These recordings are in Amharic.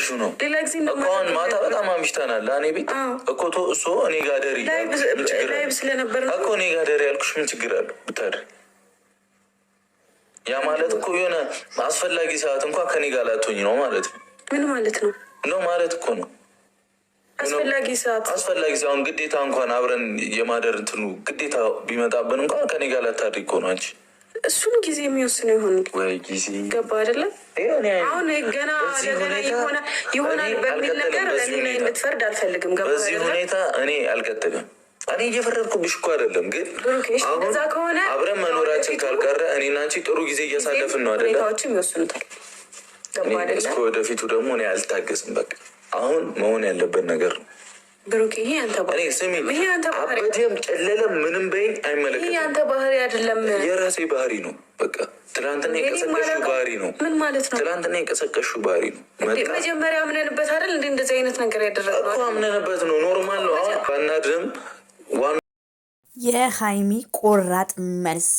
እያልሽው ነው እኮ አሁን ማታ በጣም አምሽተናል። እኔ ቤት እኮ እሱ እኔ ጋር ደሪ እኮ እኔ ጋር ደሪ ያልኩሽ ምን ችግር አለው ብታድሪ? ያ ማለት እኮ የሆነ አስፈላጊ ሰዓት እንኳን ከኔ ጋር ላትሆኝ ነው ማለት ነው። ምን ማለት ነው? ነው ማለት እኮ ነው አስፈላጊ ሰዓት አሁን ግዴታ እንኳን አብረን የማደር እንትኑ ግዴታ ቢመጣብን እንኳን ከኔ ጋር ላታድሪ እኮ ነው አንቺ። እሱን ጊዜ የሚወስነው ወይ ጊዜ ገባ አይደለም? አሁን ገና ይሆናል በሚል ነገር ለእኔ ላይ እንድትፈርድ አልፈልግም። ገባ በዚህ ሁኔታ እኔ አልቀጥልም። እኔ እየፈረድኩብሽ እኮ አይደለም፣ ግን አሁን አብረን መኖራችን ካልቀረ እኔና አንቺ ጥሩ ጊዜ እያሳለፍን ነው አይደለም? ሁኔታዎችም ይወስኑታል። እስከ ወደፊቱ ደግሞ እኔ አልታገስም። በቃ አሁን መሆን ያለበት ነገር ነው። ብሩክ ይሄ አንተ ባህሪ አበደም ጨለለም ምንም በይኝ አይመለከትም። ይሄ አንተ ባህሪ አይደለም፣ የራሴ ባህሪ ነው። በቃ ትናንትና የቀሰቀሽው ባህሪ ነው። ምን ማለት ነው? ትናንትና የቀሰቀሽው ባህሪ ነው። መጀመሪያ አምነንበት አይደል እንዴ እንደዚህ አይነት ነገር ያደረግነው እኮ አምነንበት ነው። ኖርማል ነው። አሁን ባናድርም የሀይሚ ቆራጥ መልስ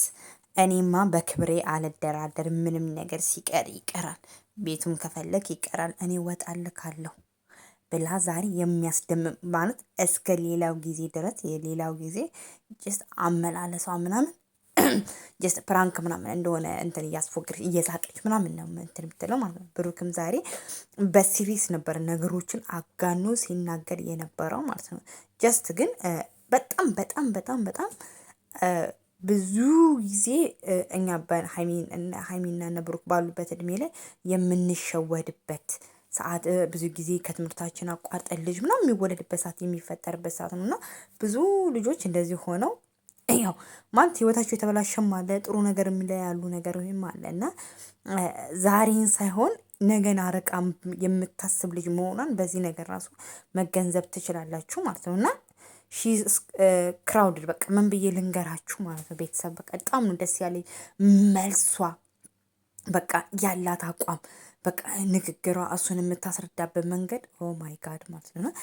እኔማ በክብሬ አልደራደር፣ ምንም ነገር ሲቀር ይቀራል፣ ቤቱም ከፈለግ ይቀራል፣ እኔ ወጣልካለሁ ብላ ዛሬ የሚያስደምም ማለት እስከ ሌላው ጊዜ ድረስ የሌላው ጊዜ ጀስት አመላለሷ ምናምን ጀስት ፕራንክ ምናምን እንደሆነ እንትን እያስፎግር እየሳቀች ምናምን ነው እንትን የምትለው ማለት ነው። ብሩክም ዛሬ በሲሪየስ ነበር ነገሮችን አጋኖ ሲናገር የነበረው ማለት ነው። ጀስት ግን በጣም በጣም በጣም በጣም ብዙ ጊዜ እኛ ሀይሚና እነ ብሩክ ባሉበት እድሜ ላይ የምንሸወድበት ሰዓት ብዙ ጊዜ ከትምህርታችን አቋርጠን ልጅ ምናምን የሚወለድበት ሰዓት የሚፈጠርበት ሰዓት ነው እና ብዙ ልጆች እንደዚህ ሆነው ያው ማለት ህይወታቸው የተበላሸም አለ፣ ጥሩ ነገር የሚለያሉ ያሉ ነገር ወይም አለ እና ዛሬን ሳይሆን ነገን አርቃ የምታስብ ልጅ መሆኗን በዚህ ነገር ራሱ መገንዘብ ትችላላችሁ ማለት ነው። እና ክራውድድ በቃ ምን ብዬ ልንገራችሁ ማለት ነው። ቤተሰብ በቃ በጣም ነው ደስ ያለኝ መልሷ፣ በቃ ያላት አቋም፣ በቃ ንግግሯ፣ እሱን የምታስረዳበት መንገድ ኦ ማይ ጋድ ማለት ነው።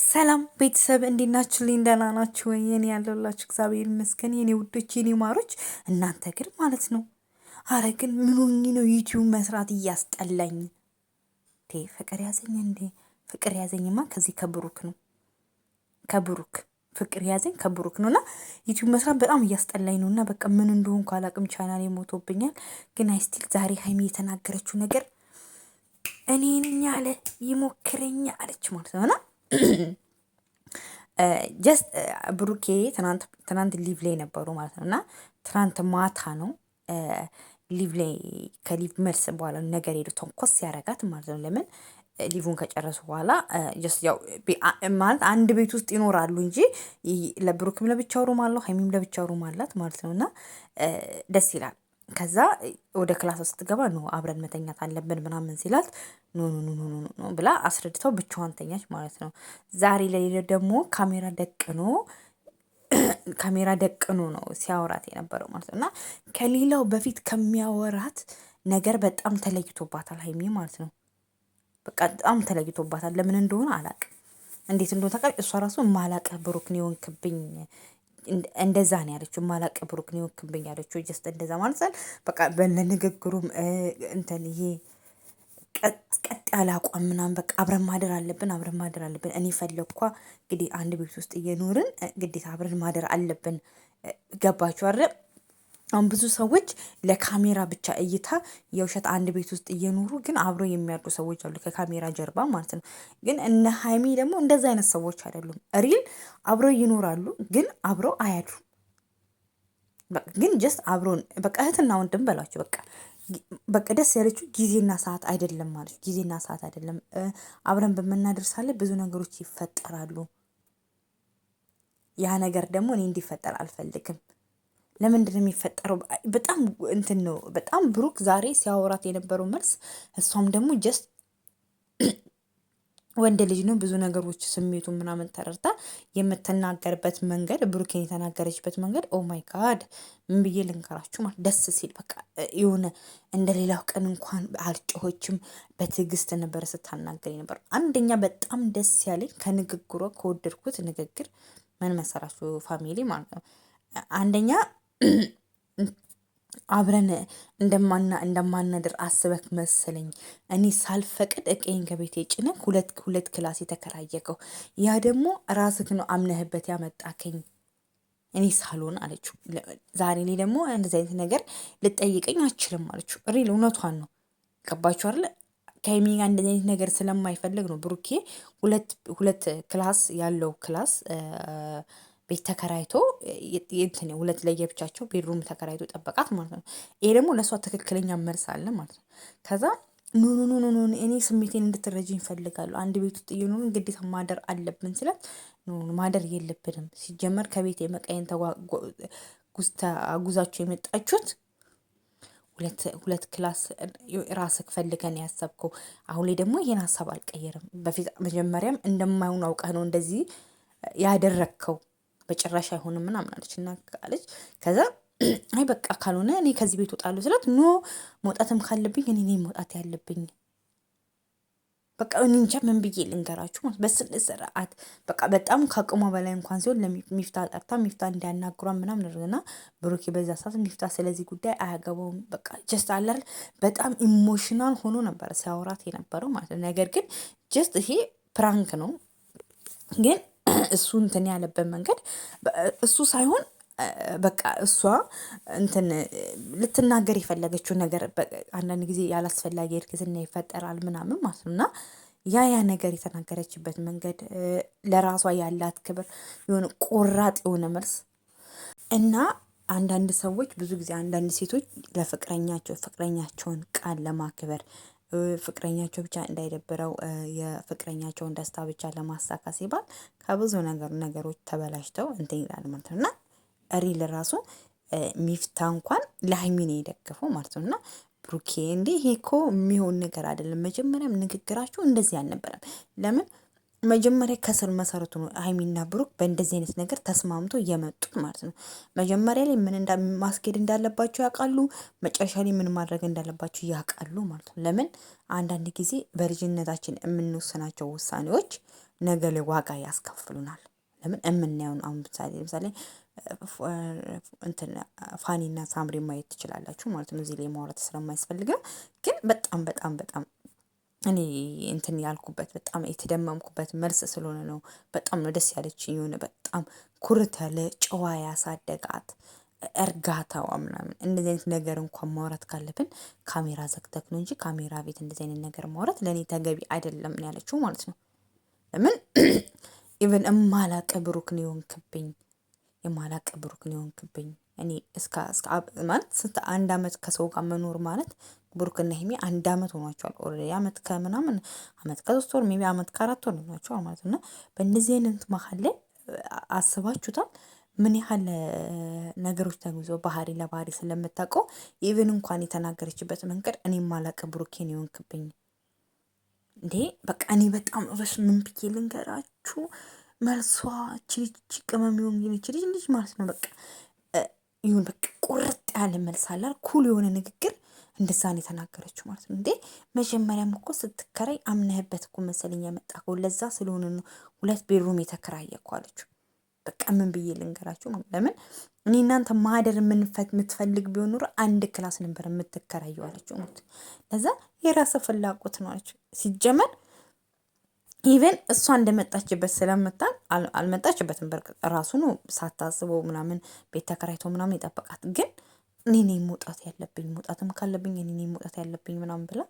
ሰላም ቤተሰብ እንዴት ናችሁ? ደህና ናችሁ ወይ? እኔ ያለሁላችሁ እግዚአብሔር ይመስገን የኔ ውዶች የኔ ማሮች። እናንተ ግን ማለት ነው አረ ግን ምን ሆኜ ነው ዩቲዩብ መስራት እያስጠላኝ? ፍቅር ያዘኝ እንዴ? ፍቅር ያዘኝማ ከዚህ ከብሩክ ነው። ፍቅር ያዘኝ ከብሩክ ነው እና ዩቲዩብ መስራት በጣም እያስጠላኝ ነው። እና በቃ ምን እንደሆንኩ አላቅም። ቻናል የሞቶብኛል። ግን አይስቲል ዛሬ ሀይሚ የተናገረችው ነገር እኔን ያለ ይሞክረኛ አለች ማለት ነው። እና ጀስት ብሩኬ ትናንት ሊቭ ላይ ነበሩ ማለት ነው። እና ትናንት ማታ ነው ሊቭ ላይ ከሊቭ መልስ በኋላ ነገር ሄዱ ተንኮስ ያረጋት ማለት ነው። ለምን ሊቭን ከጨረሱ በኋላ ያው ማለት አንድ ቤት ውስጥ ይኖራሉ እንጂ ለብሩክም ለብቻው ሩም አለው፣ ሀይሚም ለብቻው ሩም አላት ማለት ነው። እና ደስ ይላል። ከዛ ወደ ክላስ ስትገባ ነው አብረን መተኛት አለብን ምናምን ሲላት ኖ ብላ አስረድተው ብቻዋን ተኛች ማለት ነው። ዛሬ ላይ ደግሞ ካሜራ ደቅኖ ነው ሲያወራት የነበረው ማለት ነው። እና ከሌላው በፊት ከሚያወራት ነገር በጣም ተለይቶባታል ሀይሚ ማለት ነው። በቃ በጣም ተለይቶባታል። ለምን እንደሆነ አላቅም፣ እንዴት እንደሆነ ታውቃለች። እሷ ራሱ ማላቀ ብሩክን የሆንክብኝ እንደዛ ነው ያለችው። ማላቀ ብሩክን የሆንክብኝ ያለችው ጀስት እንደዛ ማለት ነው። በቃ በለንግግሩም እንትን ይሄ ቀጥ ያለ አቋም ምናምን በቃ አብረን ማደር አለብን። እኔ ፈለግኳ እንግዲህ አንድ ቤት ውስጥ እየኖርን ግዴታ አብረን ማደር አለብን። ገባችሁ አይደል? አሁን ብዙ ሰዎች ለካሜራ ብቻ እይታ የውሸት አንድ ቤት ውስጥ እየኖሩ ግን አብረው የሚያድሩ ሰዎች አሉ፣ ከካሜራ ጀርባ ማለት ነው። ግን እነ ሀይሚ ደግሞ እንደዛ አይነት ሰዎች አይደሉም። ሪል አብረው ይኖራሉ፣ ግን አብረው አያድሩ። ግን ጀስት አብረውን በቃ እህትና ወንድም በላቸው። በቃ ደስ ያለችው ጊዜና ሰዓት አይደለም ማለት ጊዜና ሰዓት አይደለም። አብረን በምናደርሳለ ብዙ ነገሮች ይፈጠራሉ። ያ ነገር ደግሞ እኔ እንዲፈጠር አልፈልግም። ለምንድን ነው የሚፈጠረው? በጣም እንትን ነው። በጣም ብሩክ ዛሬ ሲያወራት የነበረው መልስ፣ እሷም ደግሞ ጀስት ወንድ ልጅ ነው፣ ብዙ ነገሮች ስሜቱ ምናምን ተረድታ የምትናገርበት መንገድ፣ ብሩኬን የተናገረችበት መንገድ ኦ ማይ ጋድ ምን ብዬ ልንገራችሁ ማለት ደስ ሲል በቃ የሆነ እንደ ሌላው ቀን እንኳን አልጮሆችም፣ በትዕግስት ነበረ ስታናገር ነበር። አንደኛ በጣም ደስ ያለኝ ከንግግሯ ከወደድኩት ንግግር ምን መሰራችሁ ፋሚሊ ማለት ነው። አንደኛ አብረን እንደማናድር አስበክ መሰለኝ እኔ ሳልፈቅድ እቄን ከቤቴ ጭነህ ሁለት ክላስ የተከራየከው። ያ ደግሞ ራስክ ነው አምነህበት ያመጣከኝ እኔ ሳልሆን አለችው። ዛሬ ላይ ደግሞ እንደዚህ አይነት ነገር ልጠይቀኝ አችልም አለችው። ሪል እውነቷን ነው። ገባችሁ አይደለ? ከሀይሚ ጋር እንደዚህ አይነት ነገር ስለማይፈልግ ነው ብሩኬ ሁለት ክላስ ያለው ክላስ ቤት ተከራይቶ እንትን ሁለት ለየብቻቸው ቤድሩም ተከራይቶ ጠበቃት ማለት ነው። ይሄ ደግሞ ለእሷ ትክክለኛ መልስ አለ ማለት ነው። ከዛ ኖ ኖ ኖ ኖ እኔ ስሜቴን እንድትረጅኝ እፈልጋለሁ። አንድ ቤት ውስጥ እየኖርን ግዴታ ማደር አለብን ስላት ማደር የለብንም ሲጀመር ከቤት የመቃየን አጉዛችሁ የመጣችሁት ሁለት ክላስ ራስክ ፈልገን ያሰብከው። አሁን ላይ ደግሞ ይሄን ሀሳብ አልቀየርም። በፊት መጀመሪያም እንደማይሆን አውቀህ ነው እንደዚህ ያደረግከው። በጭራሽ አይሆንም ምናምን አለች እና አለች። ከዛ አይ በቃ ካልሆነ እኔ ከዚህ ቤት እወጣለሁ ስላት ኖ መውጣትም ካለብኝ እኔ መውጣት ያለብኝ በቃ እኔ እንጃ ምን ብዬ ልንገራችሁ ማለት በስነ ስርዓት በቃ በጣም ከአቅሟ በላይ እንኳን ሲሆን ለሚፍታ ጠርታ ሚፍታ እንዲያናግሯን ምናምን አድርገና ብሩኬ በዛ ሰዓት ሚፍታ ስለዚህ ጉዳይ አያገባውም በቃ ጀስት አላል በጣም ኢሞሽናል ሆኖ ነበረ ሲያወራት የነበረው ማለት ነው። ነገር ግን ጀስት ይሄ ፕራንክ ነው። ግን እሱ እንትን ያለበት መንገድ እሱ ሳይሆን በቃ እሷ እንትን ልትናገር የፈለገችው ነገር አንዳንድ ጊዜ ያላስፈላጊ እርግዝና ይፈጠራል ምናምን ማለት ነው። እና ያ ነገር የተናገረችበት መንገድ ለራሷ ያላት ክብር የሆነ ቆራጥ የሆነ መልስ እና አንዳንድ ሰዎች ብዙ ጊዜ አንዳንድ ሴቶች ፍቅረኛቸውን ቃል ለማክበር ፍቅረኛቸው ብቻ እንዳይደብረው የፍቅረኛቸውን ደስታ ብቻ ለማሳካት ሲባል ከብዙ ነገሮች ተበላሽተው እንትን ይላል ማለት ነው። እና ሪል ራሱ ሚፍታ እንኳን ለሀይሚ ነው የደገፈው ማለት ነው። እና ብሩኬ እንዴ ይሄ እኮ የሚሆን ነገር አይደለም። መጀመሪያም ንግግራችሁ እንደዚህ አልነበረም። ለምን መጀመሪያ ከስር መሰረቱ ነው ሀይሚና ብሩክ በእንደዚህ አይነት ነገር ተስማምቶ እየመጡት ማለት ነው። መጀመሪያ ላይ ምን ማስኬድ እንዳለባቸው ያውቃሉ። መጨረሻ ላይ ምን ማድረግ እንዳለባቸው ያውቃሉ ማለት ነው። ለምን አንዳንድ ጊዜ በልጅነታችን የምንወስናቸው ውሳኔዎች ነገ ላይ ዋጋ ያስከፍሉናል። ለምን የምናየውን አሁን ለምሳሌ እንትን ፋኒና ሳምሪ ማየት ትችላላችሁ ማለት ነው። እዚህ ላይ ማውራት ስለማያስፈልግ ነው። ግን በጣም እኔ እንትን ያልኩበት በጣም የተደመምኩበት መልስ ስለሆነ ነው። በጣም ነው ደስ ያለችኝ። የሆነ በጣም ኩርት ያለ ጨዋ ያሳደጋት እርጋታዋ ምናምን እንደዚህ አይነት ነገር እንኳን ማውራት ካለብን ካሜራ ዘግተክ ነው እንጂ ካሜራ ቤት እንደዚህ አይነት ነገር ማውራት ለእኔ ተገቢ አይደለም ነው ያለችው ማለት ነው። ለምን ኢቨን እማላቀ ብሩክ ነው የሆንክብኝ የማላቀ ብሩክ ነው የሆንክብኝ። እኔ እስከ ማለት ስንት አንድ አመት ከሰው ጋር መኖር ማለት ብሩክና ሀይሚ አንድ አመት ሆኗቸዋል። ኦልሬዲ አመት ከምናምን አመት ከ3 ወር ሜቢ አመት ከ4 ወር ሆኗቸዋል ማለት ነው። እና በእነዚህ አይነት መሀል ላይ አስባችሁታል ምን ያህል ነገሮች ተጉዞ ባህሪ ለባህሪ ስለምታውቀው ኢቨን እንኳን የተናገረችበት መንገድ እኔ ማላቀ ብሩኬ ነው የሆንክብኝ እንዴ በቃ እኔ በጣም ምን ብዬ ልንገራችሁ መልሷ ቺ ቅመም ይሁን ልጅ ማለት ነው። በቃ ይሁን በቃ ቁርጥ ያለ መልስ አላል ኩል የሆነ ንግግር እንደዛ ነው የተናገረችው ማለት ነው። እንዴ መጀመሪያም እኮ ስትከራይ አምነህበት እኮ መሰለኝ ያመጣከው ለዛ ስለሆነ ነው 2 ቤድሩም የተከራየከው አለችው። በቃ ምን ብዬ ልንገራችሁ ማለት ለምን እኔ እናንተ ማደር የምትፈልግ ቢሆን ኑሮ አንድ ክላስ ነበር የምትከራየው አለችው ማለት ለዛ የራስ ፍላጎት ነው አለችው። ሲጀመር ኢቨን እሷ እንደመጣችበት ስለምታል አልመጣችበትም። በርግጥ ራሱ ነው ሳታስበው ምናምን ቤት ተከራይቶ ምናምን የጠበቃት። ግን እኔ ነኝ መውጣት ያለብኝ መውጣትም ካለብኝ እኔ ነኝ መውጣት ያለብኝ ምናምን ብላ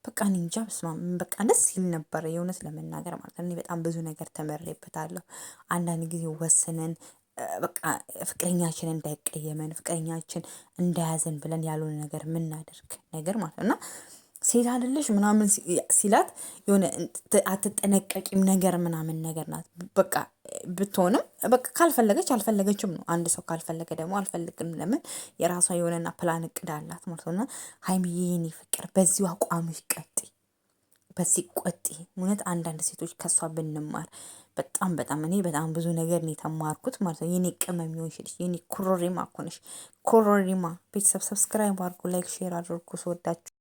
በቃ እኔ እንጃ በስመ አብ በቃ ደስ ይል ነበር የእውነት ለመናገር ማለት ነው። እኔ በጣም ብዙ ነገር ተመሬበታለሁ። አንዳንድ ጊዜ ወስነን በቃ ፍቅረኛችን እንዳይቀየመን ፍቅረኛችን እንዳያዘን ብለን ያልሆነ ነገር የምናደርግ ነገር ማለት ነው። እና ሴት አይደለሽ ምናምን ሲላት የሆነ አትጠነቀቂም ነገር ምናምን ነገር ናት። በቃ ብትሆንም በቃ ካልፈለገች አልፈለገችም ነው። አንድ ሰው ካልፈለገ ደግሞ አልፈልግም ለምን የራሷ የሆነና ፕላን እቅድ አላት ማለት ነው። እና ሀይሚዬ የኔ ፍቅር በዚሁ አቋምሽ ቀጥይ፣ በዚህ ቆጤ እውነት አንዳንድ ሴቶች ከሷ ብንማር በጣም እኔ በጣም ብዙ ነገር ነው የተማርኩት ማለት ነው። የኔ ቅመም ይሆንሽ ልጅ የኔ ኮሮሪማ እኮ ነሽ ኮሮሪማ። ቤተሰብ ሰብስክራይብ አድርጉ፣ ላይክ ሼር አድርጉ። ስወዳችሁ